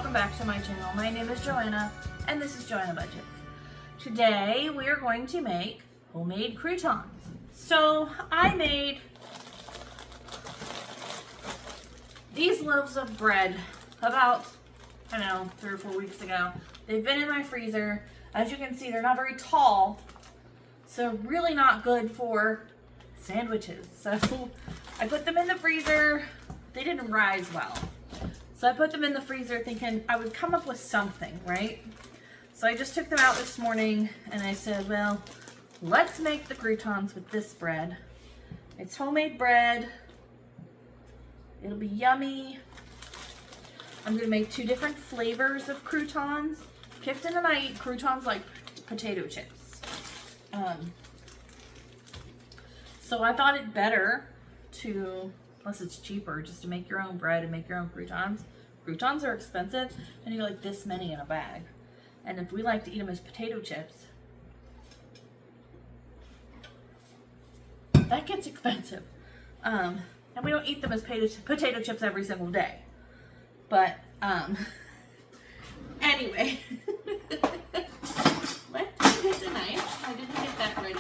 welcome back to my channel. My name is Joanna and this is Joanna Budgets. Today we are going to make homemade croutons. So I made these loaves of bread about, I don't know, 3 or 4 weeks ago. They've been in my freezer. As you can see, they're not very tall, so really not good for sandwiches. So I put them in the freezer. They didn't rise well. So I put them in the freezer thinking I would come up with something, right? So I just took them out this morning and I said, well, let's make the croutons with this bread. It's homemade bread. It'll be yummy. I'm gonna make 2 different flavors of croutons. Kipton and I eat croutons like potato chips. So I thought it better to, plus it's cheaper, just to make your own bread and make your own croutons. Croutons are expensive and you get like this many in a bag. And if we like to eat them as potato chips, that gets expensive. And we don't eat them as potato chips every single day. But, anyway. Let's get the knife. I didn't get that ready.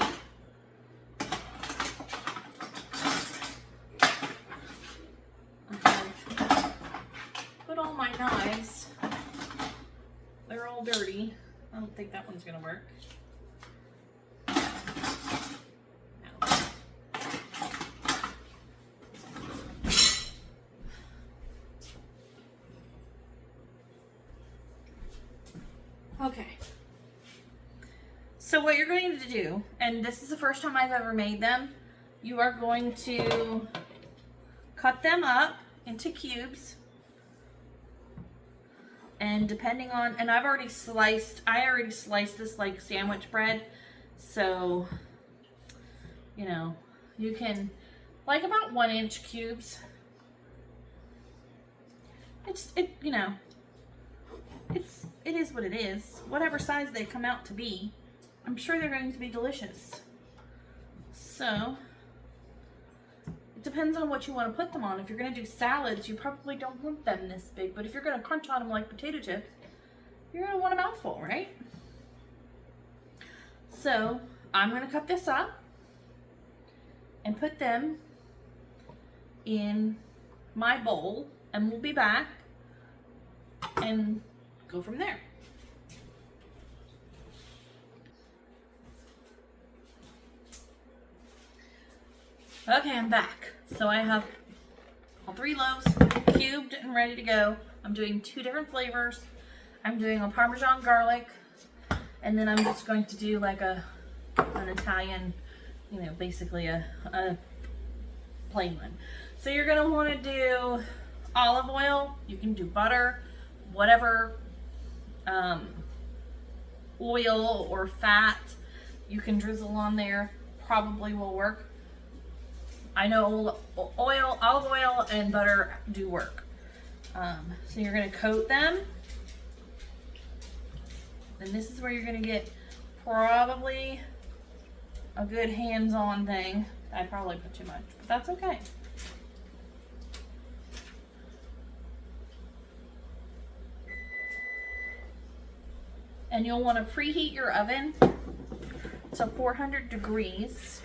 Put all my knives. They're all dirty. I don't think that one's gonna work. Okay. So what you're going to do, and this is the first time I've ever made them, you are going to cut them up into cubes. And depending on, and I already sliced this like sandwich bread. So, you know, you can, like about 1-inch cubes. You know, it is what it is. Whatever size they come out to be, I'm sure they're going to be delicious. So, it depends on what you want to put them on. If you're going to do salads, you probably don't want them this big. But if you're going to crunch on them like potato chips, you're going to want a mouthful, right? So, I'm going to cut this up and put them in my bowl. And we'll be back and go from there. Okay, I'm back. So I have all 3 loaves cubed and ready to go. I'm doing 2 different flavors. I'm doing a Parmesan garlic, and then I'm just going to do like an Italian, you know, basically a plain one. So you're gonna want to do olive oil. You can do butter, whatever oil or fat you can drizzle on there probably will work. I know olive oil and butter do work. So you're going to coat them. And this is where you're going to get probably a good hands-on thing. I probably put too much, but that's okay. And you'll want to preheat your oven to 400 degrees.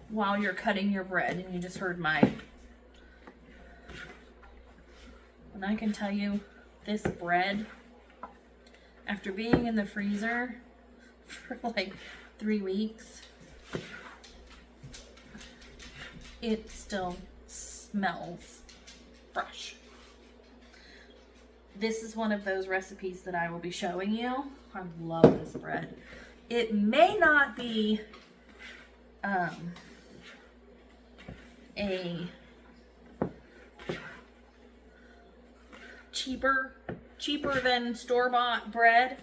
While you're cutting your bread, and you just heard my, and I can tell you this bread, after being in the freezer for like 3 weeks, it still smells fresh. This is one of those recipes that I will be showing you. I love this bread. It may not be a cheaper than store-bought bread,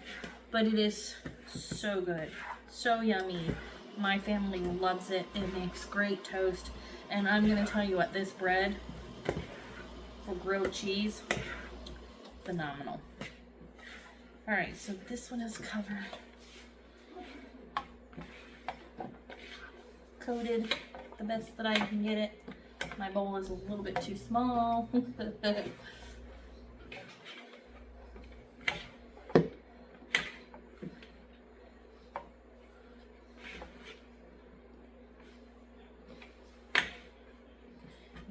but it is so good, so yummy. My family loves it. It makes great toast, and I'm gonna tell you what, this bread for grilled cheese, phenomenal. All right, so this one is coated the best that I can get it. My bowl is a little bit too small. It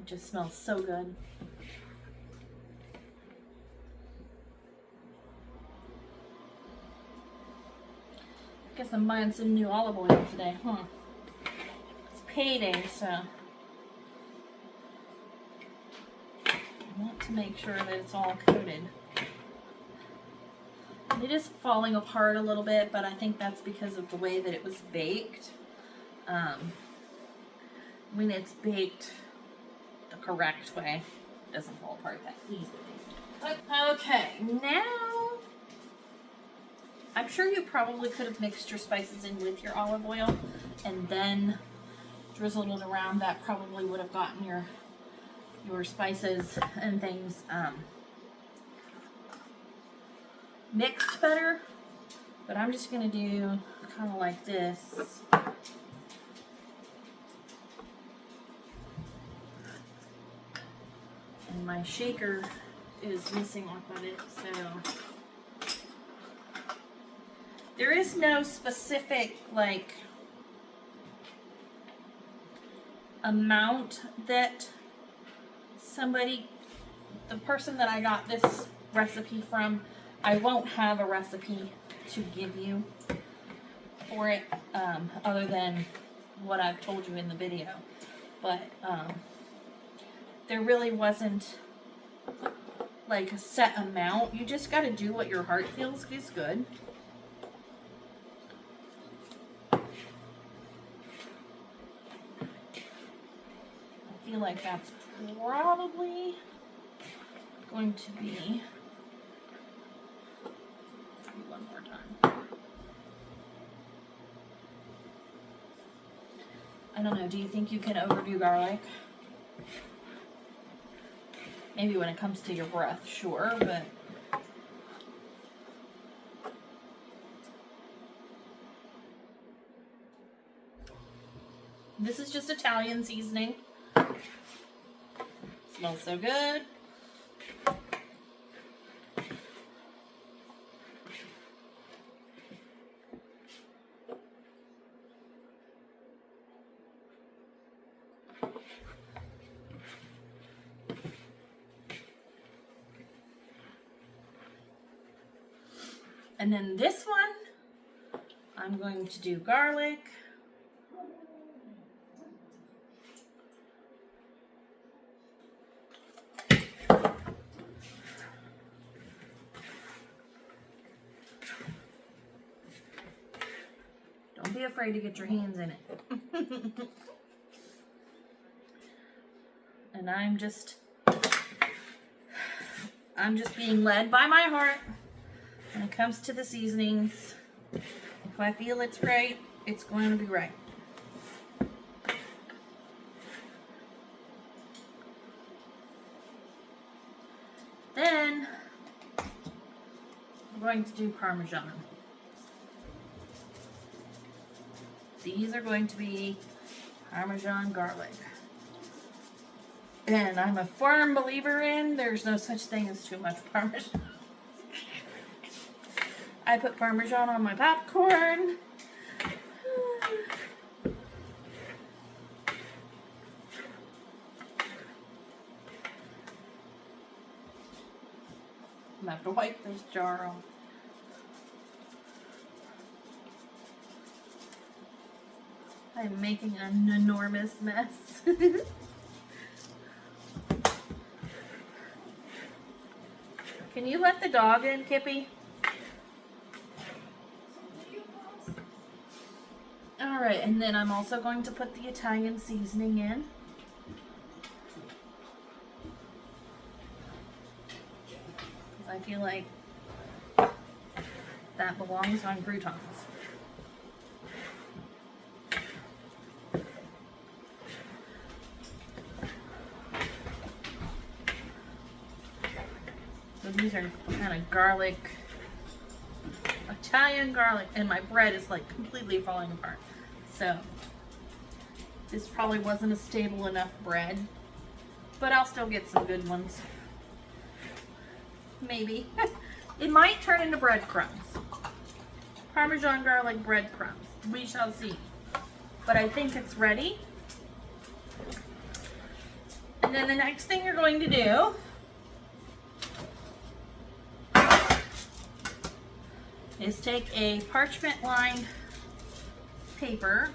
just smells so good. Guess I'm buying some new olive oil today, huh? It's payday, so I want to make sure that it's all coated. It is falling apart a little bit, but I think that's because of the way that it was baked. When it's baked the correct way, it doesn't fall apart that easily. Okay, now I'm sure you probably could have mixed your spices in with your olive oil and then drizzled it around. That probably would have gotten your spices and things mixed better. But I'm just going to do kind of like this. And my shaker is missing off of it, so there is no specific like amount that the person that I got this recipe from, I won't have a recipe to give you for it other than what I've told you in the video. But there really wasn't like a set amount. You just got to do what your heart feels is good. I feel like that's probably going to be, one more time. I don't know, do you think you can overdo garlic? Maybe when it comes to your breath, sure, but this is just Italian seasoning. Smells so good. And then this one, I'm going to do garlic. Don't be afraid to get your hands in it. And I'm just being led by my heart when it comes to the seasonings. If I feel it's right, it's going to be right. Then I'm going to do Parmesan. These are going to be Parmesan garlic. And I'm a firm believer in there's no such thing as too much Parmesan. I put Parmesan on my popcorn. I'm gonna have to wipe this jar off. I'm making an enormous mess. Can you let the dog in, Kippy? Alright, and then I'm also going to put the Italian seasoning in. Because I feel like that belongs on croutons. So these are kind of garlic, Italian garlic, and my bread is like completely falling apart. So this probably wasn't a stable enough bread but I'll still get some good ones. Maybe. It might turn into breadcrumbs. Parmesan garlic breadcrumbs. We shall see. But I think it's ready. And then the next thing you're going to do is take a parchment lined paper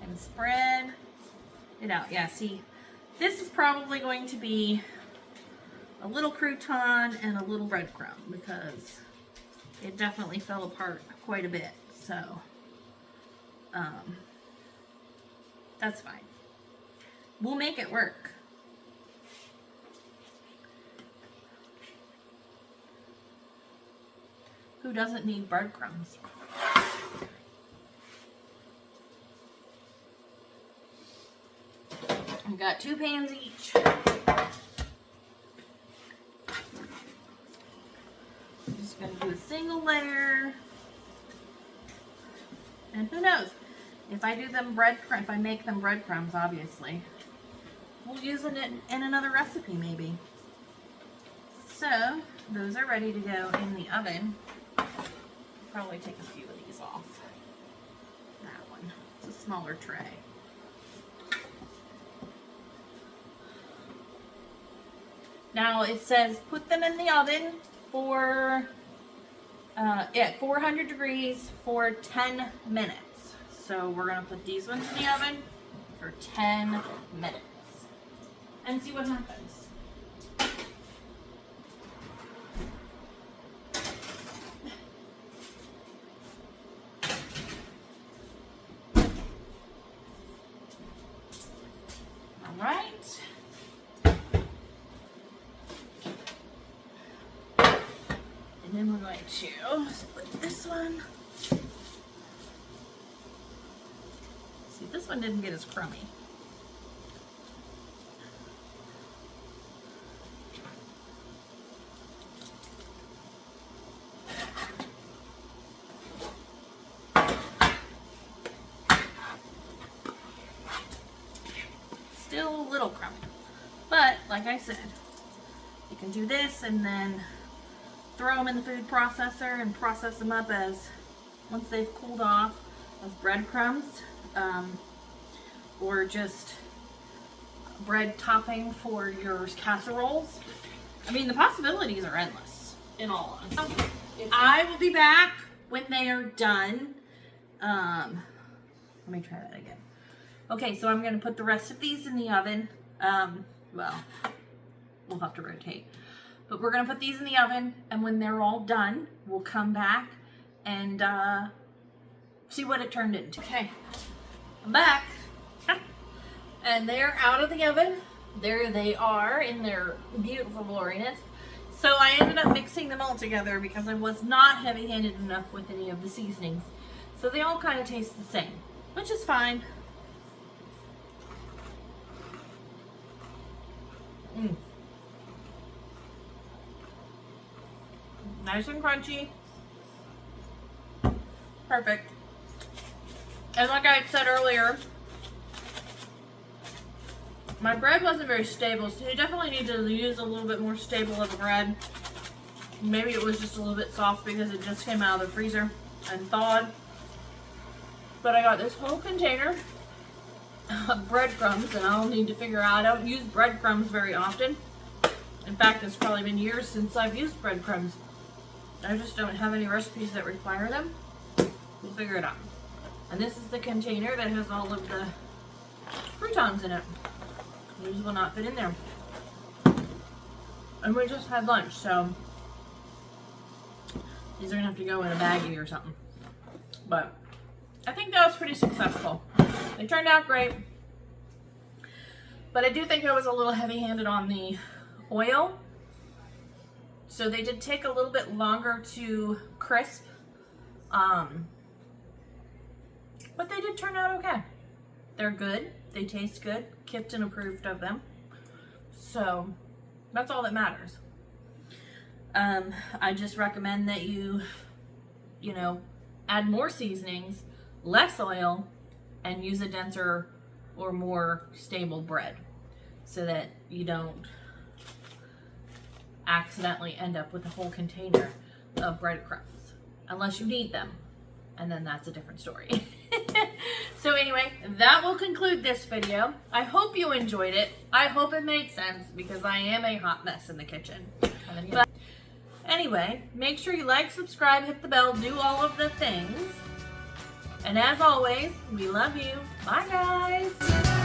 and spread it out. Yeah, see, this is probably going to be a little crouton and a little breadcrumb because it definitely fell apart quite a bit. So, that's fine. We'll make it work. Who doesn't need breadcrumbs? I've got 2 pans each. I'm just going to do a single layer. And who knows? If I do them if I make them breadcrumbs, obviously, we'll use it in another recipe maybe. So, those are ready to go in the oven. Probably take a few of these off. That one. It's a smaller tray. Now it says put them in the oven for at 400 degrees for 10 minutes. So we're going to put these ones in the oven for 10 minutes and see what happens. All right. And then we're going to split this one. See, this one didn't get as crummy. Still a little crummy. But, like I said, you can do this and then throw them in the food processor and process them up as, once they've cooled off, as breadcrumbs. Or just bread topping for your casseroles. I mean, the possibilities are endless, in all honesty. I will be back when they are done. Let me try that again. Okay, so I'm going to put the rest of these in the oven. Well, we'll have to rotate. But we're going to put these in the oven, and when they're all done, we'll come back and see what it turned into. Okay, I'm back. And they're out of the oven. There they are in their beautiful gloriness. So I ended up mixing them all together because I was not heavy-handed enough with any of the seasonings. So they all kind of taste the same, which is fine. Nice and crunchy. Perfect. And like I said earlier, my bread wasn't very stable, so you definitely need to use a little bit more stable of a bread. Maybe it was just a little bit soft because it just came out of the freezer and thawed. But I got this whole container of breadcrumbs, and I'll need to figure out, I don't use breadcrumbs very often. In fact, it's probably been years since I've used breadcrumbs. I just don't have any recipes that require them. We'll figure it out. And this is the container that has all of the croutons in it. These will not fit in there. And we just had lunch, so these are gonna have to go in a baggie or something. But I think that was pretty successful. They turned out great. But I do think I was a little heavy-handed on the oil. So they did take a little bit longer to crisp. But they did turn out okay. They're good. They taste good. Kipton approved of them. So that's all that matters. I just recommend that you add more seasonings, less oil, and use a denser or more stable bread so that you don't accidentally end up with a whole container of breadcrumbs, unless you need them, and then that's a different story. So anyway, that will conclude this video. I hope you enjoyed it. I hope it made sense, because I am a hot mess in the kitchen. But anyway, make sure you like, subscribe, hit the bell, do all of the things. And as always, we love you. Bye, guys.